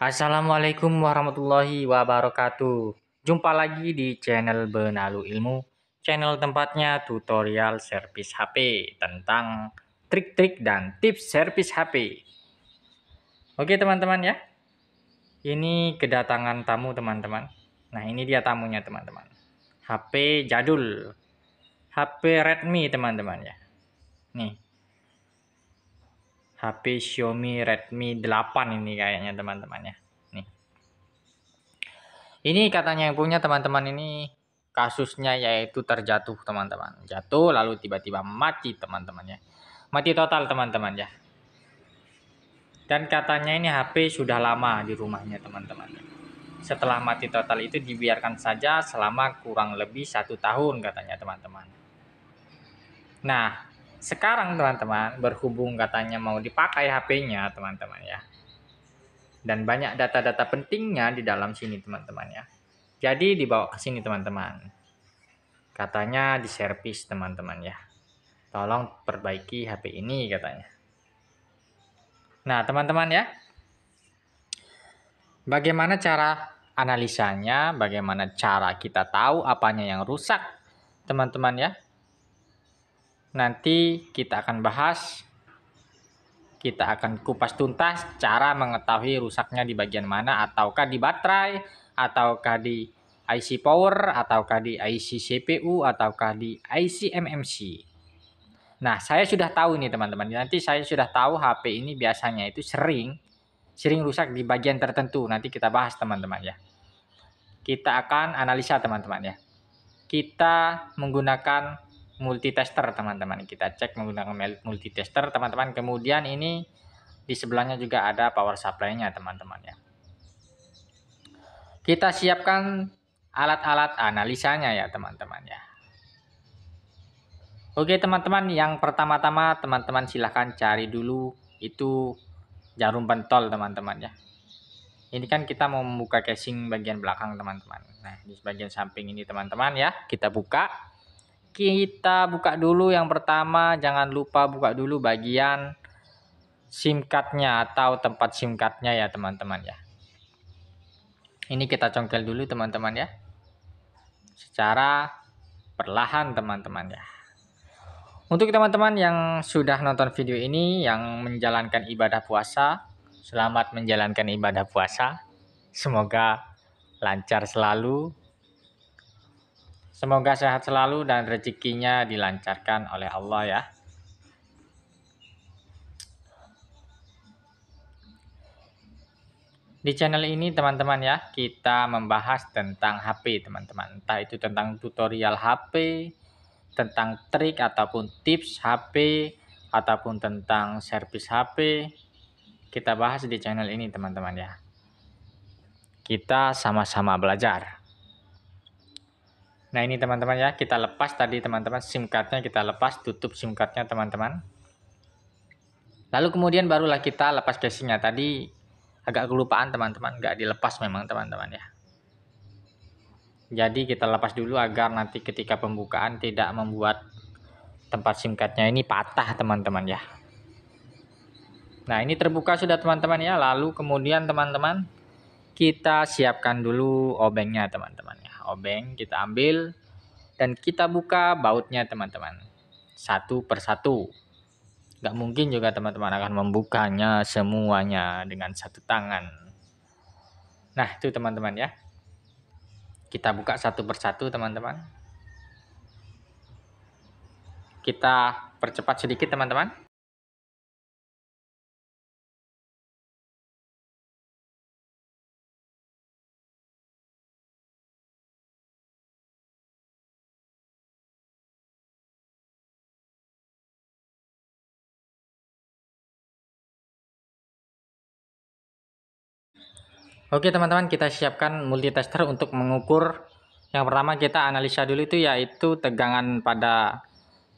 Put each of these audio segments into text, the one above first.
Assalamualaikum warahmatullahi wabarakatuh. Jumpa lagi di channel Benalu Ilmu, channel tempatnya tutorial servis HP tentang trik-trik dan tips servis HP. Oke teman-teman ya, ini kedatangan tamu teman-teman. Nah ini dia tamunya teman-teman. HP jadul, HP Redmi teman-teman ya. Nih, HP Xiaomi Redmi 8 ini kayaknya teman-teman ya. Nih. Ini katanya yang punya teman-teman ini kasusnya yaitu terjatuh teman-teman. Jatuh lalu tiba-tiba mati teman-teman ya. Mati total teman-teman ya. Dan katanya ini HP sudah lama di rumahnya teman-teman. Setelah mati total itu dibiarkan saja selama kurang lebih 1 tahun katanya teman-teman. Nah sekarang teman-teman berhubung katanya mau dipakai HP-nya teman-teman ya. Dan banyak data-data pentingnya di dalam sini teman-teman ya. Jadi dibawa ke sini teman-teman. Katanya diservis teman-teman ya. Tolong perbaiki HP ini katanya. Nah teman-teman ya. Bagaimana cara analisanya? Bagaimana cara kita tahu apanya yang rusak teman-teman ya. Nanti kita akan bahas. Kita akan kupas tuntas cara mengetahui rusaknya di bagian mana. Ataukah di baterai. Ataukah di IC power, ataukah di IC CPU, ataukah di IC MMC. Nah, saya sudah tahu nih teman-teman. Nanti saya sudah tahu HP ini biasanya itu sering rusak di bagian tertentu. Nanti kita bahas teman-teman ya. Kita akan analisa teman-teman ya. Kita menggunakan multitester teman-teman. Kita cek menggunakan multitester teman-teman. Kemudian ini di sebelahnya juga ada power supply-nya teman-teman ya. Kita siapkan alat-alat analisanya ya teman-teman ya. Oke teman-teman, yang pertama-tama teman-teman silahkan cari dulu itu jarum pentol teman-teman ya. Ini kan kita mau membuka casing bagian belakang teman-teman. Nah di bagian samping ini teman-teman ya, kita buka. Kita buka dulu yang pertama, jangan lupa buka dulu bagian SIM card-nya atau tempat SIM card-nya ya teman-teman ya. Ini kita congkel dulu teman-teman ya. Secara perlahan teman-teman ya. Untuk teman-teman yang sudah nonton video ini, yang menjalankan ibadah puasa, selamat menjalankan ibadah puasa. Semoga lancar selalu. Semoga sehat selalu dan rezekinya dilancarkan oleh Allah ya. Di channel ini teman-teman ya, kita membahas tentang HP teman-teman. Entah itu tentang tutorial HP, tentang trik ataupun tips HP, ataupun tentang servis HP. Kita bahas di channel ini teman-teman ya. Kita sama-sama belajar. Nah ini teman-teman ya, kita lepas tadi teman-teman SIM card-nya, kita lepas, tutup SIM card-nya teman-teman. Lalu kemudian barulah kita lepas casingnya. Tadi agak kelupaan teman-teman, nggak dilepas memang teman-teman ya. Jadi kita lepas dulu agar nanti ketika pembukaan tidak membuat tempat SIM card-nya ini patah teman-teman ya. Nah ini terbuka sudah teman-teman ya. Lalu kemudian teman-teman kita siapkan dulu obengnya teman-teman ya. Obeng kita ambil dan kita buka bautnya teman-teman. Satu persatu. Gak mungkin juga teman-teman akan membukanya semuanya dengan satu tangan. Nah itu teman-teman ya. Kita buka satu persatu teman-teman. Kita percepat sedikit teman-teman. Oke teman-teman, kita siapkan multitester untuk mengukur. Yang pertama kita analisa dulu itu yaitu tegangan pada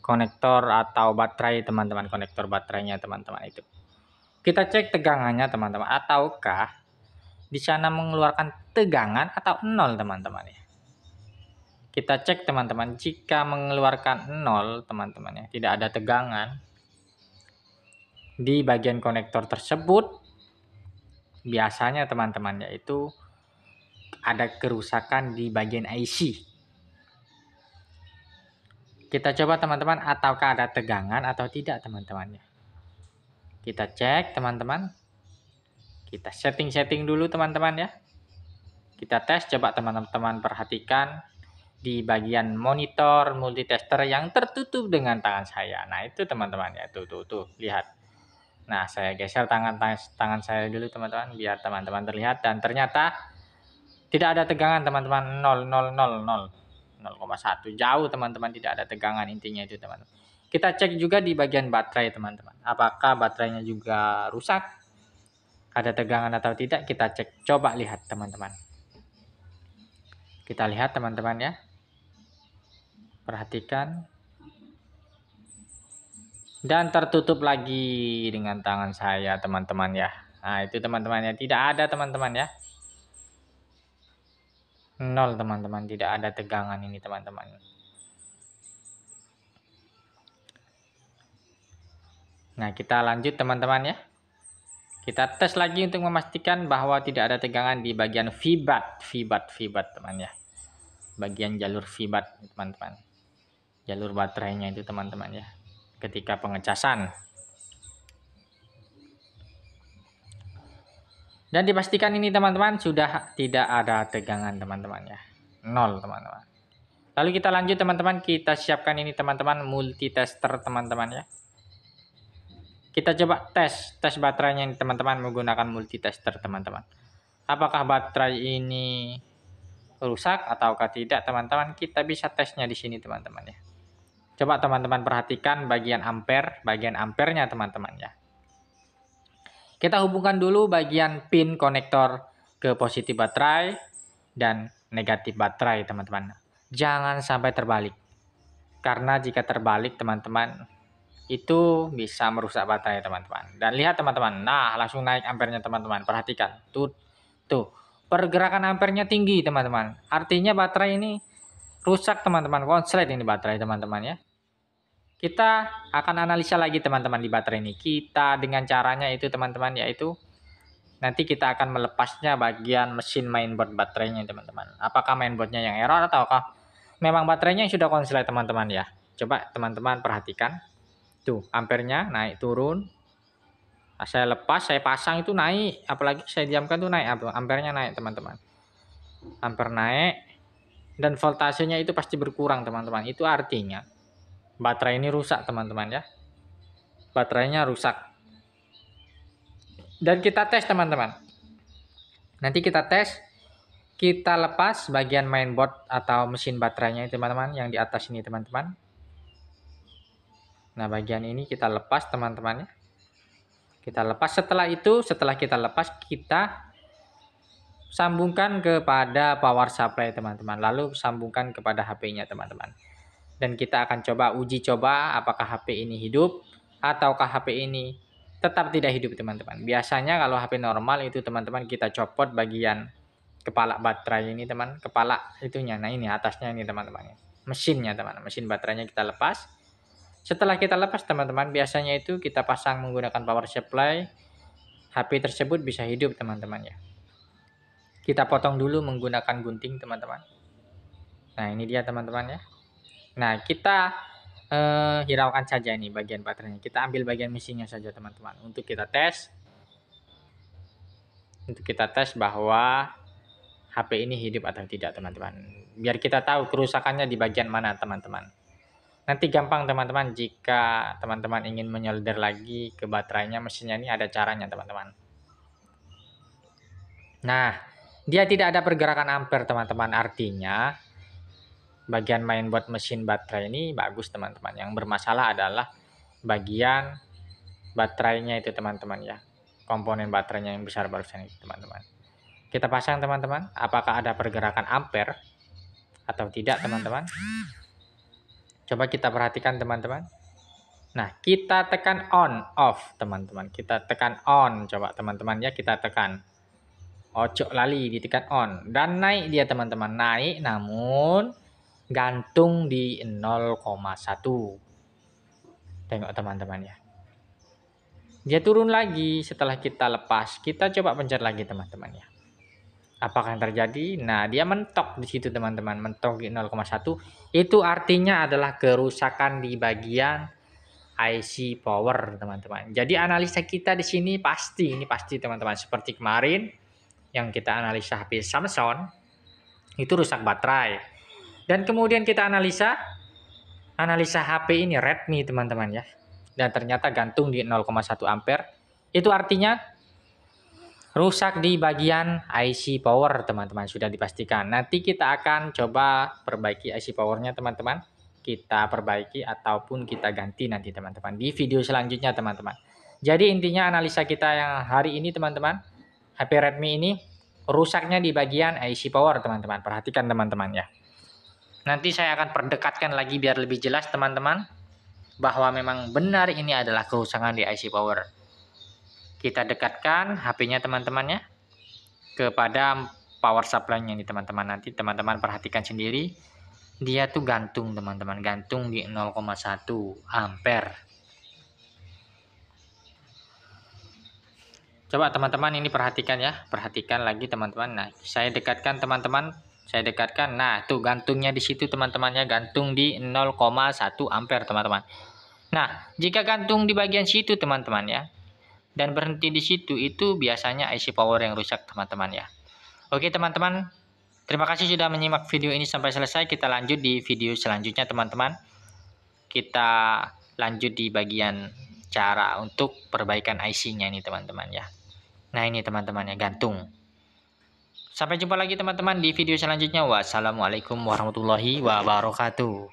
konektor atau baterai teman-teman, konektor baterainya teman-teman itu. Kita cek tegangannya teman-teman, ataukah di sana mengeluarkan tegangan atau nol teman-teman ya. Kita cek teman-teman, jika mengeluarkan nol teman-teman ya, tidak ada tegangan di bagian konektor tersebut, biasanya teman-teman yaitu ada kerusakan di bagian IC. Kita coba teman-teman, ataukah ada tegangan atau tidak teman-teman ya. Kita cek teman-teman. Kita setting dulu teman-teman ya. Kita tes, coba teman-teman perhatikan di bagian monitor multitester yang tertutup dengan tangan saya. Nah, itu teman-teman ya. Tuh, lihat. Nah, saya geser tangan saya dulu teman-teman biar teman-teman terlihat, dan ternyata tidak ada tegangan teman-teman. 0,1 jauh teman-teman, tidak ada tegangan, intinya itu teman-teman. Kita cek juga di bagian baterai teman-teman. Apakah baterainya juga rusak? Ada tegangan atau tidak? Kita cek. Coba lihat teman-teman. Kita lihat teman-teman ya. Perhatikan. Dan tertutup lagi dengan tangan saya teman-teman ya. Nah, itu teman-teman ya. Tidak ada teman-teman ya. 0 teman-teman. Tidak ada tegangan ini teman-teman. Nah, kita lanjut teman-teman ya. Kita tes lagi untuk memastikan bahwa tidak ada tegangan di bagian VBAT teman ya. Bagian jalur VBAT teman-teman. Jalur baterainya itu teman-teman ya. Ketika pengecasan. Dan dipastikan ini teman-teman sudah tidak ada tegangan teman-teman ya. 0 teman-teman. Lalu kita lanjut teman-teman, kita siapkan ini teman-teman multitester teman-teman ya. Kita coba tes baterainya ini teman-teman menggunakan multitester teman-teman. Apakah baterai ini rusak ataukah tidak teman-teman? Kita bisa tesnya di sini teman-teman ya. Coba teman-teman perhatikan bagian ampernya teman-teman ya. Kita hubungkan dulu bagian pin konektor ke positif baterai dan negatif baterai teman-teman. Jangan sampai terbalik. Karena jika terbalik teman-teman, itu bisa merusak baterai teman-teman. Dan lihat teman-teman, nah langsung naik ampernya teman-teman. Perhatikan, tuh pergerakan ampernya tinggi teman-teman. Artinya baterai ini rusak teman-teman, konslet ini baterai teman-teman ya. Kita akan analisa lagi teman-teman di baterai ini. Kita dengan caranya itu teman-teman, yaitu nanti kita akan melepasnya bagian mesin mainboard baterainya teman-teman. Apakah mainboardnya yang error ataukah memang baterainya yang sudah konslet teman-teman ya. Coba teman-teman perhatikan. Tuh, ampernya naik turun. Nah, saya lepas, saya pasang itu naik. Apalagi saya diamkan tuh naik. Ampernya naik teman-teman. Amper naik. Dan voltasenya itu pasti berkurang teman-teman. Itu artinya baterai ini rusak teman-teman ya. Baterainya rusak. Dan kita tes teman-teman. Nanti kita tes. Kita lepas bagian mainboard atau mesin baterainya teman-teman. Yang di atas ini teman-teman. Nah, bagian ini kita lepas teman-teman ya. Kita lepas. Setelah kita lepas, kita sambungkan kepada power supply teman-teman. Lalu sambungkan kepada HP-nya teman-teman. Dan kita akan uji coba apakah HP ini hidup ataukah HP ini tetap tidak hidup teman-teman. Biasanya kalau HP normal itu teman-teman kita copot bagian kepala baterai ini teman. Kepala itunya. Nah, ini atasnya ini teman-teman. Mesinnya teman. Mesin baterainya kita lepas. Setelah kita lepas teman-teman, biasanya itu kita pasang menggunakan power supply, HP tersebut bisa hidup teman-teman ya. Kita potong dulu menggunakan gunting teman-teman. Nah, ini dia teman-teman ya. Nah, kita hiraukan saja ini bagian baterainya. Kita ambil bagian mesinnya saja teman-teman. Untuk kita tes bahwa HP ini hidup atau tidak teman-teman. Biar kita tahu kerusakannya di bagian mana teman-teman. Nanti gampang teman-teman jika teman-teman ingin menyolder lagi ke baterainya, mesinnya ini ada caranya teman-teman. Nah, dia tidak ada pergerakan ampere teman-teman. Artinya bagian mainboard mesin baterai ini bagus teman-teman. Yang bermasalah adalah bagian baterainya itu teman-teman ya. Komponen baterainya yang besar barusan itu teman-teman. Kita pasang teman-teman. Apakah ada pergerakan ampere atau tidak teman-teman? Coba kita perhatikan teman-teman. Nah, kita tekan on, off teman-teman. Kita tekan on, coba teman-teman ya, kita tekan. Ojo lali ditekan on. Dan naik dia teman-teman. Naik namun gantung di 0,1. Tengok teman-teman ya. Dia turun lagi setelah kita lepas. Kita coba pencet lagi teman-teman ya. Apakah yang terjadi? Nah, dia mentok di situ teman-teman, mentok di 0,1. Itu artinya adalah kerusakan di bagian IC power teman-teman. Jadi analisa kita di sini ini pasti teman-teman. Seperti kemarin yang kita analisa HP Samsung itu rusak baterai. Dan kemudian kita analisa HP ini Redmi teman-teman ya. Dan ternyata gantung di 0,1 ampere. Itu artinya rusak di bagian IC power teman-teman, sudah dipastikan. Nanti kita akan coba perbaiki IC powernya teman-teman. Kita perbaiki ataupun kita ganti nanti teman-teman di video selanjutnya teman-teman. Jadi intinya analisa kita yang hari ini teman-teman, HP Redmi ini rusaknya di bagian IC power teman-teman. Perhatikan teman-teman ya. Nanti saya akan perdekatkan lagi biar lebih jelas teman-teman, bahwa memang benar ini adalah kerusakan di IC power. Kita dekatkan HP-nya teman-teman ya kepada power supply-nya ini teman-teman. Nanti teman-teman perhatikan sendiri, dia tuh gantung teman-teman, gantung di 0,1 ampere. Coba teman-teman ini perhatikan ya, perhatikan lagi teman-teman. Nah, saya dekatkan teman-teman, saya dekatkan. Nah, tuh gantungnya di situ teman-temannya, gantung di 0,1 ampere teman-teman. Nah, jika gantung di bagian situ teman-teman ya, dan berhenti di situ, itu biasanya IC power yang rusak teman-teman ya. Oke teman-teman, terima kasih sudah menyimak video ini sampai selesai. Kita lanjut di video selanjutnya teman-teman. Kita lanjut di bagian cara untuk perbaikan IC-nya ini teman-teman ya. Nah ini teman-teman ya, gantung. Sampai jumpa lagi teman-teman di video selanjutnya. Wassalamualaikum warahmatullahi wabarakatuh.